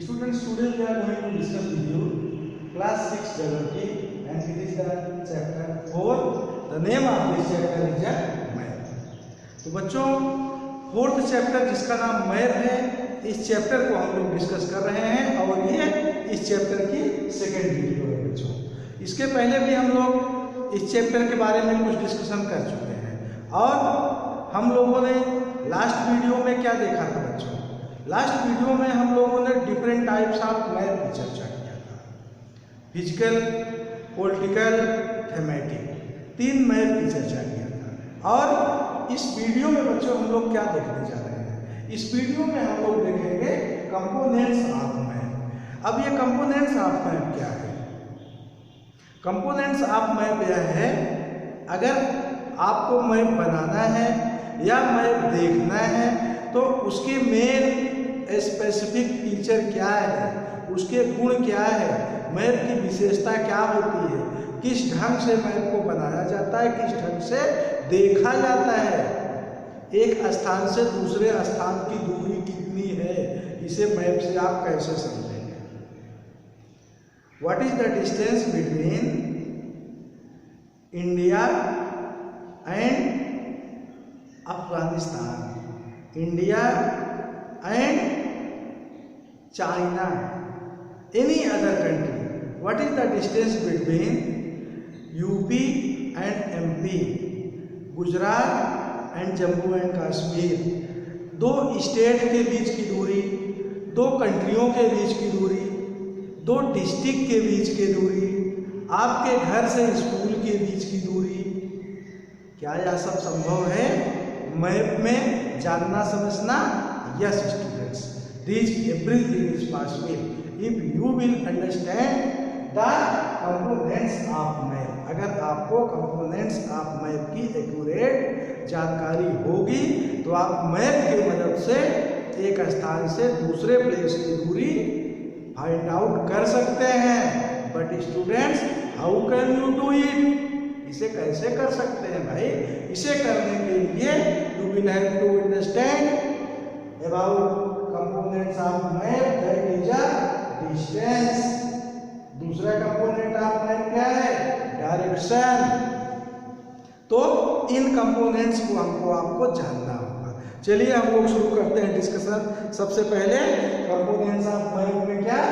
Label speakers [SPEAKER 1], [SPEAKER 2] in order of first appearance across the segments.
[SPEAKER 1] Students, today we are going to discuss with you class 6 geography and it is the chapter 4. The name of this chapter is map. तो बच्चों fourth chapter जिसका नाम map है, इस chapter को हम लोग डिस्कस कर रहे हैं और ये इस चैप्टर की सेकेंड वीडियो है बच्चों। इसके पहले भी हम लोग इस चैप्टर के बारे में कुछ डिस्कशन कर चुके हैं और हम लोगों ने लास्ट वीडियो में क्या देखा था बच्चों? लास्ट वीडियो में हम लोगों ने डिफरेंट टाइप्स ऑफ मैप की चर्चा किया था। फिजिकल, पॉलिटिकल, थीमेटिक, 3 मैप की चर्चा किया था। और इस वीडियो में बच्चों हम लोग क्या देखने जा रहे हैं? इस वीडियो में हम लोग देखेंगे कंपोनेंट्स ऑफ मैप। अब ये कंपोनेंट्स ऑफ मैप क्या है? कंपोनेंट्स ऑफ मैप यह है, अगर आपको मैप बनाना है या मैप देखना है तो उसकी मेन स्पेसिफिक फीचर क्या है, उसके गुण क्या है, मैप की विशेषता क्या होती है, किस ढंग से मैप को बनाया जाता है, किस ढंग से देखा जाता है, एक स्थान से दूसरे स्थान की दूरी कितनी है, इसे मैप से आप कैसे समझेंगे? What is the distance between India and Afghanistan, India and China, any other country? What is the distance between UP and MP, Gujarat and Jammu and Kashmir? 2 state के बीच की दूरी, 2 कंट्रियों के बीच की दूरी, 2 डिस्ट्रिक्ट के बीच की दूरी, आपके घर से स्कूल के बीच की दूरी, क्या यह सब संभव है मैप में जानना समझना? Yes students, this everything is possible if you will understand the components of map. अगर आपको कंपोनेंट्स ऑफ मैप की एक्यूरेट जानकारी होगी तो आप मैप की मदद से एक स्थान से दूसरे प्लेस की दूरी फाइंड आउट कर सकते हैं। But students, how can you do it? इसे कैसे कर सकते हैं भाई? इसे करने के लिए you will have to understand about components of map, that is a distance. दूसरा कंपोनेंट ऑफ मैप क्या है? डायरेक्शन। तो इन कंपोनेंट्स को आपको जानना होगा। चलिए हम लोग शुरू करते हैं डिस्कशन। सबसे पहले कंपोनेंट्स ऑफ मैप में क्या?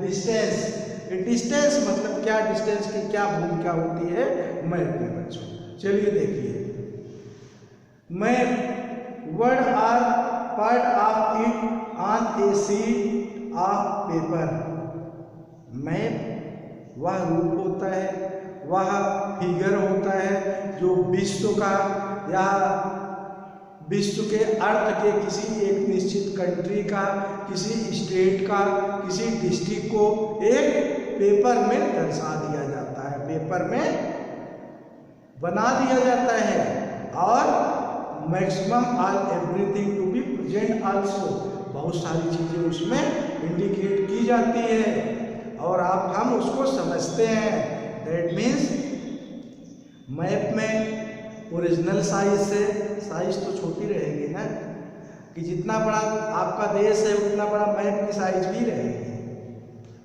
[SPEAKER 1] डिस्टेंस। डिस्टेंस मतलब क्या? डिस्टेंस की क्या भूमिका होती है मैप में बच्चों? चलिए देखिए, map word are part of it on a sheet of paper. Map वह रूप होता है, वह फिगर होता है जो विश्व का या विश्व के अर्थ के किसी एक निश्चित कंट्री का, किसी स्टेट का, किसी डिस्ट्रिक्ट को एक पेपर में दर्शा दिया जाता है, पेपर में बना दिया जाता है। और maximum all everything to be present also, बहुत सारी चीजें उसमें इंडिकेट की जाती है और हम उसको समझते हैं। दैट मीन्स मैप में ओरिजिनल साइज से, साइज तो छोटी रहेगी ना, कि जितना बड़ा आपका देश है उतना बड़ा मैप की साइज भी रहेगी।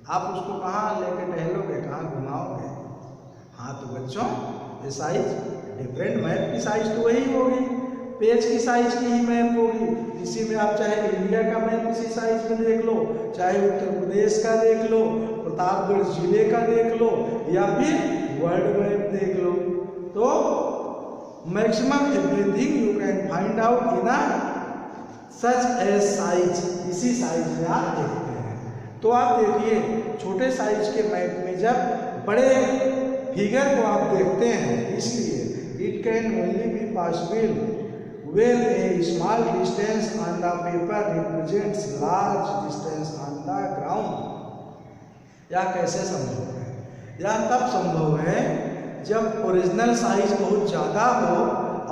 [SPEAKER 1] आप उसको कहाँ लेके टहलोगे, कहाँ घुमाओगे? हाँ, तो बच्चों ये साइज डिफरेंट, मैप की साइज तो वही होगी, पेज की साइज की ही मैप होगी। इसी में आप चाहे इंडिया का मैप इसी साइज में देख लो, चाहे उत्तर प्रदेश का देख लो, प्रतापगढ़ जिले का देख लो, या फिर वर्ल्ड मैप देख लो। तो maximum everything you can find out in a such as size, इसी साइज में आप देखते हैं। तो आप देखिए, छोटे साइज के मैप में जब बड़े फिगर को आप देखते हैं, इसलिए it can only be possible when a small distance on the paper represents large distance on the ground। यह कैसे संभव है? यह तब संभव है जब ओरिजिनल साइज बहुत ज़्यादा हो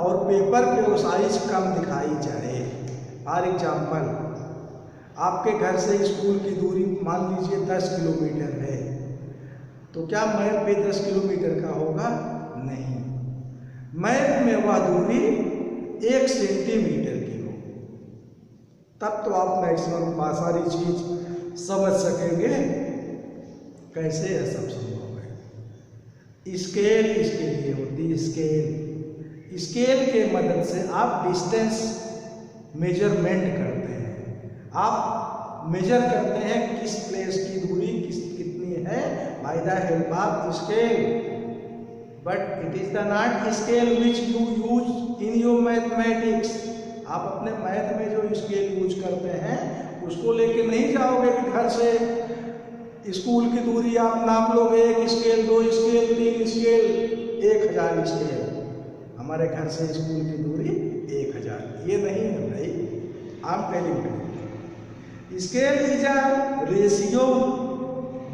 [SPEAKER 1] और पेपर पे वो साइज कम दिखाई जाए। फॉर एग्जाम्पल, आपके घर से स्कूल की दूरी मान लीजिए 10 किलोमीटर है, तो क्या मैप पे 10 किलोमीटर का होगा? नहीं, मैप में वह दूरी 1 सेंटीमीटर की हो। तब तो आप मैक्सिमम सारी चीज समझ सकेंगे कैसे यह सब संभव है। स्केल इसके लिए होती है, स्केल। स्केल के मदद से आप डिस्टेंस मेजरमेंट करते हैं, आप मेजर करते हैं किस प्लेस की दूरी कितनी है by the help of scale. But it is the not scale which you use in your mathematics. आप अपने मैथ में जो स्केल यूज करते हैं उसको लेके नहीं जाओगे कि घर से स्कूल की दूरी आप नाप लोगे, 1 स्केल 2 स्केल 3 स्केल 1000 स्केल। हमारे घर से स्कूल की दूरी 1000, ये नहीं है भाई। I am telling you, scale is a ratio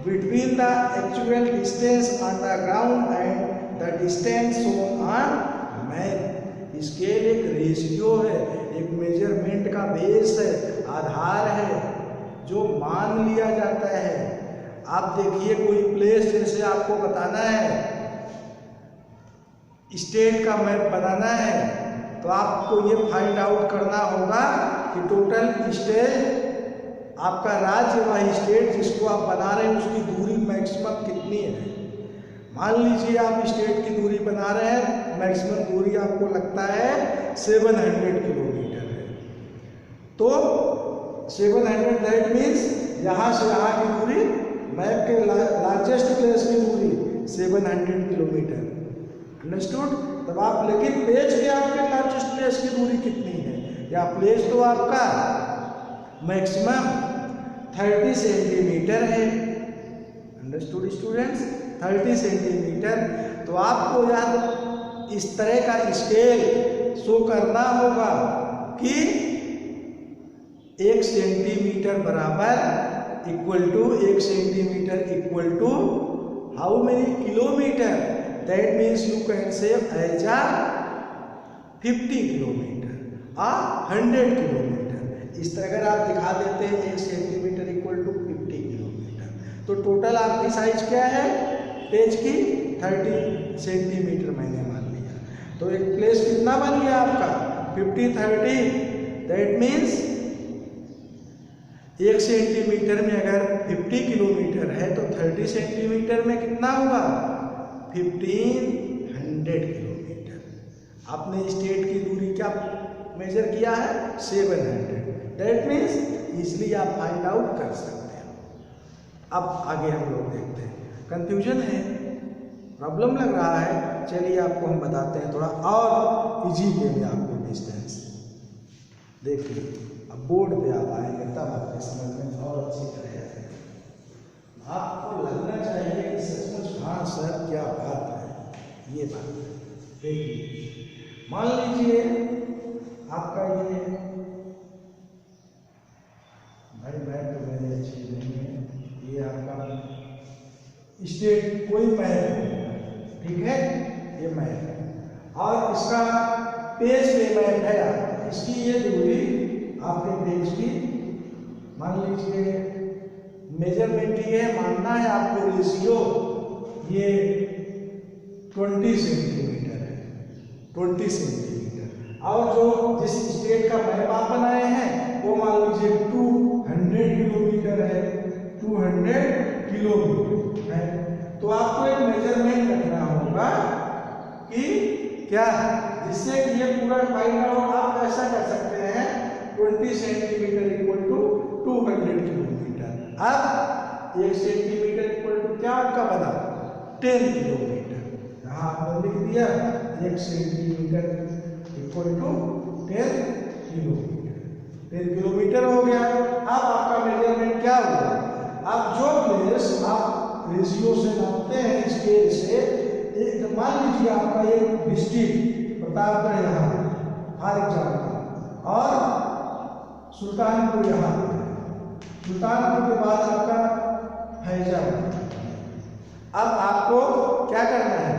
[SPEAKER 1] between the actual distance on the ground and the distance shown on map. Scale एक रेशियो है, एक मेजरमेंट का बेस है, आधार है जो मान लिया जाता है। आप देखिए कोई प्लेस जैसे आपको बताना है, स्टेट का मैप बनाना है, तो आपको ये फाइंड आउट करना होगा कि टोटल स्टेट आपका राज्य व स्टेट जिसको आप बना रहे हैं उसकी दूरी मैक्सिमम कितनी है। मान लीजिए आप स्टेट की दूरी बना रहे हैं, मैक्सिमम दूरी आपको लगता है 700 किलोमीटर है, तो 700 दैट मीन्स यहाँ से यहाँ की दूरी, मैप के लार्जेस्ट प्लेस की दूरी 700 किलोमीटर। अंडरस्टूड? तब आप लेकिन पेज के आपके लार्जेस्ट प्लेस की दूरी कितनी है, या प्लेस तो आपका मैक्सिमम 30 सेंटीमीटर है। Understood students? 30 सेंटीमीटर। तो आपको याद इस तरह का स्केल शो करना होगा कि 1 सेंटीमीटर बराबर equal to 1 centimetre equal to how many kilometre. That means you can say as a 50 kilometre और 100 किलोमीटर। इस तरह अगर आप दिखा देते हैं 1 सेंटीमीटर इक्वल टू 50 किलोमीटर, तो टोटल आपकी साइज क्या है पेज की 30 सेंटीमीटर मैंने मान लिया। तो एक प्लेस कितना बन गया आपका 50 30। दैट मीन्स 1 सेंटीमीटर में अगर 50 किलोमीटर है तो 30 सेंटीमीटर में कितना हुआ 1500 किलोमीटर। आपने स्टेट की दूरी क्या मेजर किया है 700। दैट मीन्स इसलिए आप फाइंड आउट कर सकते हैं। अब आगे हम लोग देखते हैं। कंफ्यूजन है, प्रॉब्लम लग रहा है, चलिए आपको हम बताते हैं थोड़ा और इजी वे में आपको डिस्टेंस। देखिए अब बोर्ड पे आप आएंगे तब आपके समझ में और अच्छी तरह आएगा। आपको लगना चाहिए कि सचमुच हाँ सर क्या बात है, ये बात है। देखिए मान लीजिए आपका ये भाई मैप तो मेरी अच्छी नहीं है, ये आपका स्टेट कोई मैप है, ठीक है, ये मैप है और इसका पेज पे मैप है। इसकी ये दूरी आपके पेज की मान लीजिए मेजरमेंट ये मानना है आपको रेशियो ये 20 सेंटीमीटर है, 20 सेंटीमीटर। और जो जिस स्टेट का मैप आप बनाए हैं वो मान लीजिए 200 किलोमीटर है, 200 किलोमीटर है। तो आपको एक मेजरमेंट रखना होगा कि क्या जिससे कि ये पूरा फाइंड आउट आप ऐसा कर सकते हैं 20 सेंटीमीटर इक्वल टू 200 किलोमीटर। अब 1 सेंटीमीटर इक्वल टू क्या आपका बना 10 किलोमीटर। यहाँ आपने लिख दिया 1 centimetre equal to 10 kilometre. 10 kilometre हो गया। अब आपका मेजरमेंट क्या होगा, अब जो प्लेस आप रेशियो से नापते हैं स्केल से, एक मान लीजिए आपका एक डिस्ट्रिक्ट प्रतापगढ़ यहाँ फॉर एग्जाम्पल और सुल्तानपुर यहाँ, सुल्तानपुर के बाद आपका फैजाबाद। अब आपको क्या करना है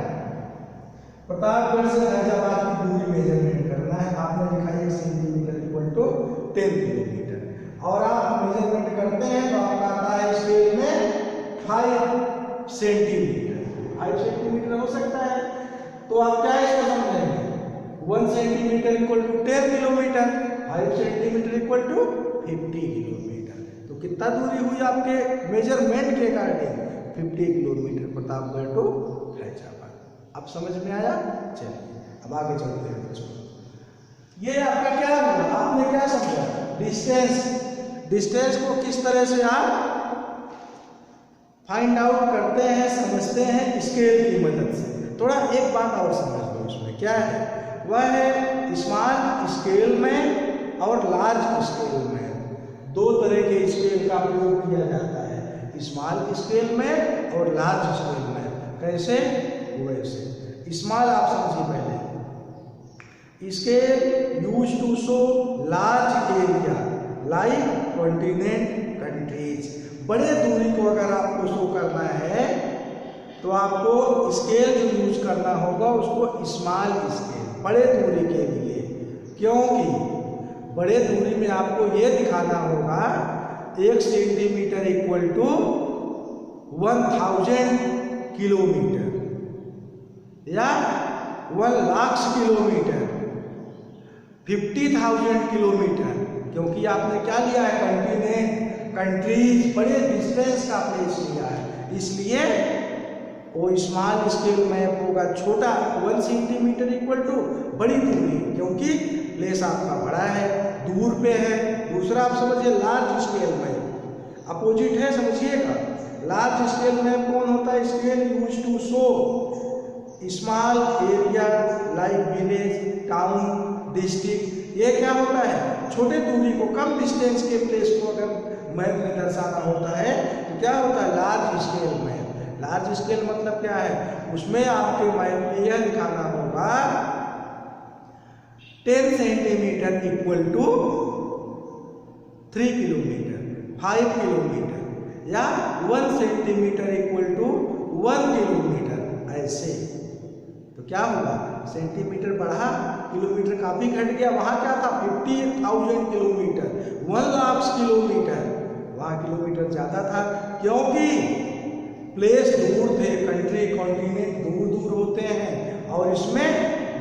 [SPEAKER 1] प्रतापगढ़ से फैजाबाद की दूरी मेजरमेंट करना है। आपने लिखा 1 सेंटीमीटर इक्वल टू 10 किलोमीटर और आप मेजरमेंट करते हैं तो आपका आता है स्केल में 5 सेंटीमीटर। 5 सेंटीमीटर हो सकता है। तो आप क्या इसको समझेंगे 1 centimetre equal to 10 kilometre, 5 centimetre equal to 50 kilometre. तो कितना दूरी हुई आपके मेजरमेंट के according? 50 kilometre Pratapgarh to Faizabad. अब समझ में आया? चलिए अब आगे चलते हैं बच्चों। ये आपका क्या हुआ? आपने क्या समझा? डिस्टेंस। डिस्टेंस को किस तरह से आप फाइंड आउट करते हैं, समझते हैं? स्केल की मदद से। थोड़ा एक बात और समझ लो इसमें क्या है, वह है स्मॉल स्केल में और लार्ज स्केल में। दो तरह के स्केल का प्रयोग किया जाता है, स्मॉल स्केल में और लार्ज स्केल में। कैसे? वैसे स्मॉल आप समझिए पहले। Scale use to show large area like continent countries. बड़े दूरी को अगर आपको शो करना है तो आपको स्केल जो यूज करना होगा उसको स्मॉल स्केल, बड़े दूरी के लिए। क्योंकि बड़े दूरी में आपको ये दिखाना होगा 1 सेंटीमीटर इक्वल टू 1000 किलोमीटर या 1 लाख किलोमीटर, 50,000 किलोमीटर। क्योंकि आपने क्या लिया है? कॉन्टिनेंट, कंट्रीज, बड़े डिस्टेंस का प्लेस लिया है, इसलिए वो स्मॉल स्केल मैप होगा छोटा। 1 सेंटीमीटर इक्वल टू बड़ी दूरी, क्योंकि प्लेस आपका बड़ा है, दूर पे है। दूसरा आप समझिए लार्ज स्केल मैप, अपोजिट है, समझिएगा। लार्ज स्केल मैप कौन होता है? Scale use to show small area like village, town, district. ये क्या होता है? छोटे दूरी को, कम डिस्टेंस के प्लेस को अगर मैप में दर्शाना होता है तो क्या होता है? Large scale map. Large scale मतलब क्या है? उसमें आपके मैप में यह दिखाना होगा 10 centimetre equal to 3 kilometre, 5 kilometre या 1 सेंटीमीटर इक्वल टू 1 किलोमीटर, ऐसे। तो क्या होगा? सेंटीमीटर बढ़ा, किलोमीटर काफी घट गया। वहां क्या था? 50,000 किलोमीटर, 1 लाख किलोमीटर। वहां किलोमीटर ज्यादा था क्योंकि प्लेस दूर थे, कंट्री, कॉन्टिनेंट दूर दूर होते हैं। और इसमें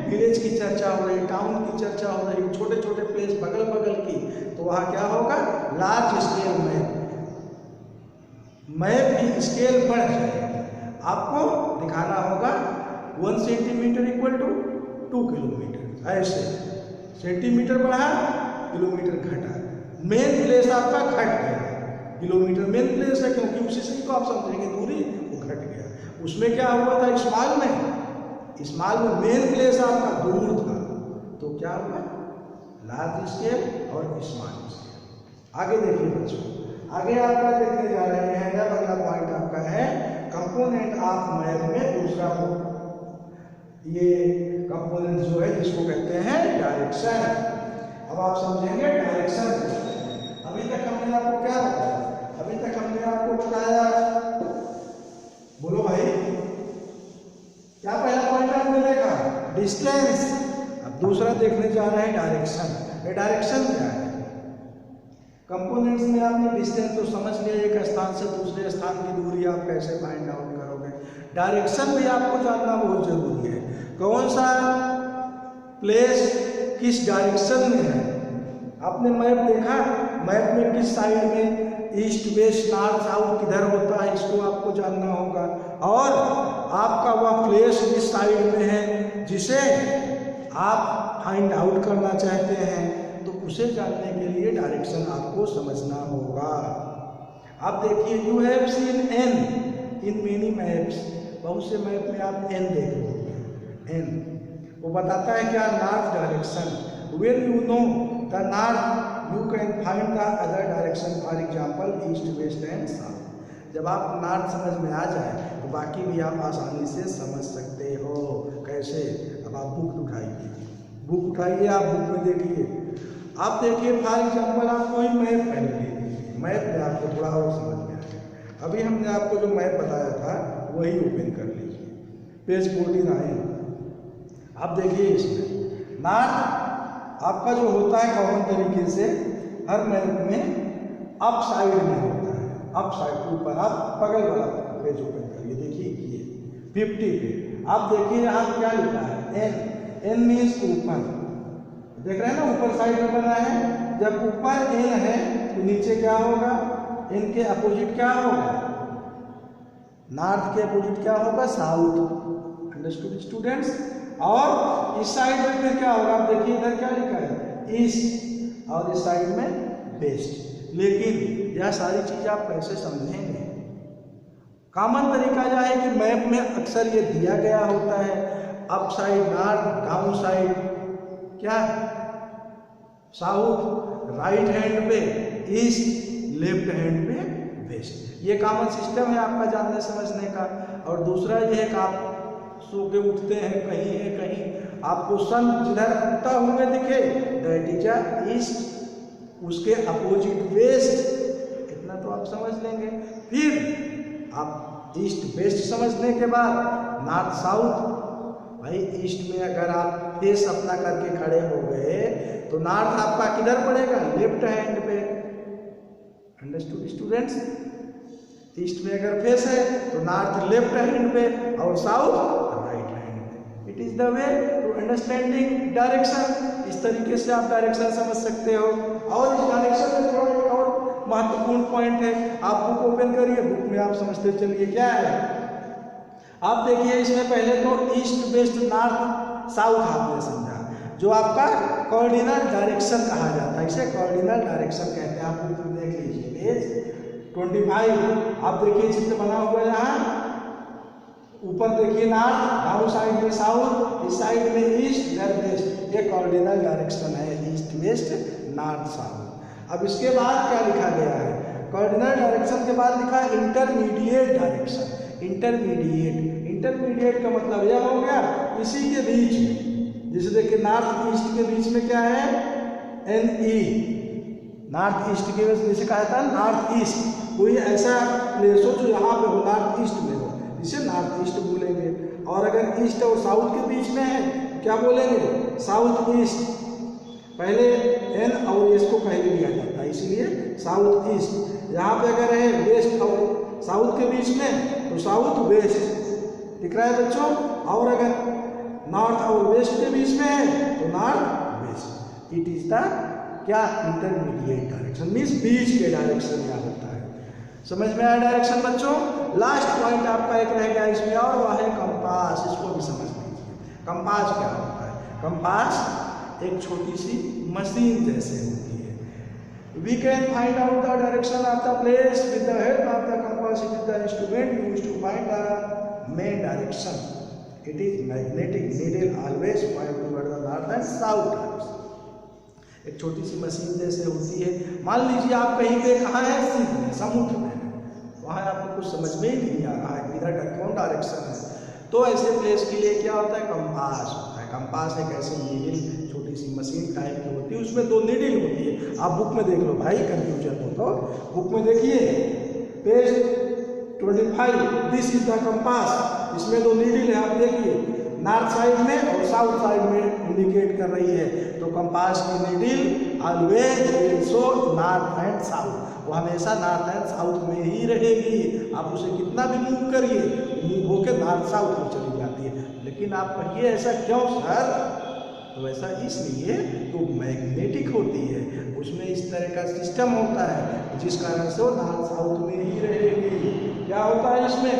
[SPEAKER 1] विलेज की चर्चा हो रही, टाउन की चर्चा हो रही, छोटे छोटे प्लेस बगल बगल की। तो वहां क्या होगा? लार्ज स्केल मैप की स्केल बढ़ जाएगी। आपको दिखाना होगा 1 सेंटीमीटर इक्वल टू 2 किलोमीटर, ऐसे। सेंटीमीटर बढ़ा, किलोमीटर घटा, मेन प्लेस आपका घट गया। किलोमीटर मेन प्लेस है क्योंकि उसी से को आप समझेंगे दूरी, वो घट गया। उसमें क्या हुआ था? स्मॉल में मेन प्लेस आपका दूर था, तो क्या हुआ? लार्ज स्केल और स्मॉल स्केल। आगे देखिए बच्चों, आगे आपका देखने जा रहे हैं, अगला पॉइंट आपका है कंपोनेंट ऑफ मैप में दूसरा। ये कंपोनेंट जो है जिसको कहते हैं डायरेक्शन। अब आप समझेंगे डायरेक्शन। अभी तक हमने आपको क्या बताया? अभी तक हमने आपको बताया, बोलो भाई, क्या पहला पॉइंट आपने देखा? डिस्टेंस। अब दूसरा देखने जा रहे हैं डायरेक्शन। ये डायरेक्शन क्या है? कंपोनेंट्स में आपने डिस्टेंस तो समझ लिया, एक स्थान से दूसरे स्थान की दूरी आप कैसे फाइंड आउट करोगे। डायरेक्शन भी आपको जानना बहुत जरूरी है। कौन सा प्लेस किस डायरेक्शन में है? आपने मैप देखा, मैप में किस साइड में, ईस्ट, वेस्ट, नॉर्थ, साउथ किधर होता है, इसको आपको जानना होगा। और आपका वह प्लेस जिस साइड में है जिसे आप फाइंड आउट करना चाहते हैं, तो उसे जानने के लिए डायरेक्शन आपको समझना होगा। आप देखिए, you have seen an in many maps. बहुत से मैप में आप एन देख लोगे। एन वो बताता है क्या? North direction. When you know the north, you can find the other direction, for example east, west and south. जब आप नॉर्थ समझ में आ जाए तो बाकी भी आप आसानी से समझ सकते हो। कैसे? अब आप बुक उठाइए, आप बुक में देखिए। आप देखिए फॉर एग्जाम्पल आप कोई मैप पहन लीजिए, मैप में आपको थोड़ा और समझ में आएगा। अभी हमने आपको जो मैप बताया था वही ओपन कर लीजिए, पेज 49। आप देखिए इसमें नॉर्थ आपका जो होता है कॉमन तरीके से हर मैप में अप साइड में होता है, अप साइड ऊपर। आप बगल वाला पेज ओपन करिए, देखिए ये 50 पे आप देखिए यहाँ क्या लिखा है? एन। एन मीन्स ऊपर, देख रहे हैं ना, ऊपर साइड में बना है जब ऊपर एन है तो नीचे क्या होगा, एन के अपोजिट क्या होगा, नॉर्थ के अपोजिट क्या होगा, साउथ। Understood students? और इस साइड में फिर क्या होगा, आप देखिए इधर क्या लिखा है, ईस्ट, और इस साइड में वेस्ट। लेकिन यह सारी चीज आप कैसे समझेंगे? कॉमन तरीका यह है कि मैप में अक्सर ये दिया गया होता है, up side north, down side क्या साउथ, राइट हैंड पे ईस्ट, लेफ्ट हैंड पे वेस्ट। ये कॉमन सिस्टम है आपका जानने समझने का। और दूसरा ये है कि आप सो के उठते हैं, कहीं है कहीं आपको सन जिधर उगता हुए दिखे दैट इज ईस्ट, उसके अपोजिट वेस्ट। इतना तो आप समझ लेंगे। फिर आप ईस्ट वेस्ट समझने के बाद नॉर्थ साउथ, भाई ईस्ट में अगर आप फेस अपना करके खड़े हो गए तो नॉर्थ आपका किधर पड़ेगा, लेफ्ट हैंड पे। Understood students? ईस्ट में अगर फेस है तो नॉर्थ लेफ्ट हैंड पे और साउथ राइट हैंड पे। It is the way to understanding direction. इस तरीके से आप डायरेक्शन समझ सकते हो। और इस डायरेक्शन में थोड़ा एक और महत्वपूर्ण पॉइंट है, आप बुक ओपन करिए, बुक में आप समझते चलिए क्या है। आप देखिए इसमें पहले तो ईस्ट वेस्ट नॉर्थ साउथ आपने समझा, जो आपका कोऑर्डिनल डायरेक्शन कहा जाता है, इसे कोऑर्डिनल डायरेक्शन कहते हैं। आप बुक में देख लीजिए पेज 25। आप देखिए चित्र बना हुआ है यहाँ, ऊपर देखिए नॉर्थ, डाउन साइड में साउथ, इस साइड में ईस्ट, इधर वेस्ट। ये कोऑर्डिनल डायरेक्शन है, ईस्ट वेस्ट नॉर्थ साउथ। अब इसके बाद क्या लिखा गया है, कोऑर्डिनल डायरेक्शन के बाद लिखा है इंटरमीडिएट डायरेक्शन। इंटरमीडिएट का मतलब यह हो गया इसी के बीच में, जैसे देखिए नॉर्थ ईस्ट के बीच में क्या है, एन ई, नॉर्थ ईस्ट के जैसे कहा था नॉर्थ ईस्ट, कोई ऐसा प्लेस हो जो यहाँ पे हो नॉर्थ ईस्ट में हो, इसे नॉर्थ ईस्ट बोलेंगे। और अगर ईस्ट और साउथ के बीच में है क्या बोलेंगे, साउथ ईस्ट। पहले एन और एस को पहले लिया जाता है, इसीलिए साउथ ईस्ट। यहाँ पे अगर है वेस्ट और साउथ के बीच में तो साउथ वेस्ट, दिख रहा है बच्चों। और अगर नॉर्थ और वेस्ट के बीच में है तो north west. It is the क्या, इंटरमीडिएट डायरेक्शन, मीन्स बीच के डायरेक्शन यहाँ होता है। समझ में आया डायरेक्शन बच्चों? लास्ट पॉइंट आपका एक रह गया इसमें, और वह है कंपास। इसको भी समझ लीजिए, कंपास क्या होता है। कंपास एक छोटी सी मशीन जैसे होती है। We can find out the direction of the place with the help of the compass. It is the instrument used to find the main direction. It is magnetic needle, always point toward the north and south. एक छोटी सी machine जैसे होती है। मान लीजिए आप कहीं पे कहाँ है, सी में, समुद्र में, वहाँ आपको कुछ समझ में ही नहीं आ रहा है इधर का कौन डायरेक्शन है, तो ऐसे प्लेस के लिए क्या होता है, कंपास होता है। कंपास एक ऐसी नीडल छोटी सी मशीन टाइप की होती है, उसमें 2 नीडल होती है। आप बुक में देख लो भाई, कंफ्यूजन हो तो बुक में देखिए page 25, this is the compass. इसमें 2 नीडल है, आप देखिए नॉर्थ साइड में और साउथ साइड में इंडिकेट कर रही है। तो कंपास की needle always will show north and south, वो हमेशा नॉर्थ एंड साउथ में ही रहेगी। आप उसे कितना भी मूव करिए, मूव होकर नॉर्थ साउथ में चली जाती है। लेकिन आप कहिए ऐसा क्यों सर, तो ऐसा इसलिए तो मैग्नेटिक होती है, उसमें इस तरह का सिस्टम होता है जिस कारण से वो नॉर्थ साउथ में ही रहेगी। क्या होता है इसमें,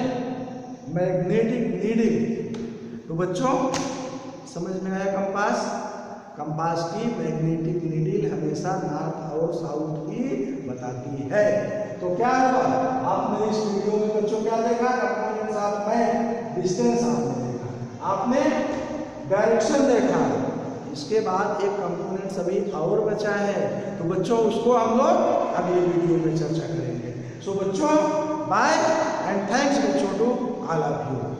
[SPEAKER 1] मैग्नेटिक नीडल। तो बच्चों समझ में आया कंपास? कंपास की मैग्नेटिक नीडल हमेशा नॉर्थ और साउथ की बताती है। तो क्या हुआ, आपने इस वीडियो में बच्चों क्या देखा, कंपोनेंट्स ऑफ मैप, डिस्टेंस आपने देखा, आपने डायरेक्शन देखा। इसके बाद एक कंपोनेंट अभी और बचा है, तो बच्चों उसको हम लोग अगले वीडियो में चर्चा करेंगे। सो बच्चों बाय एंड थैंक्स बच्चों टू ऑल ऑफ यू।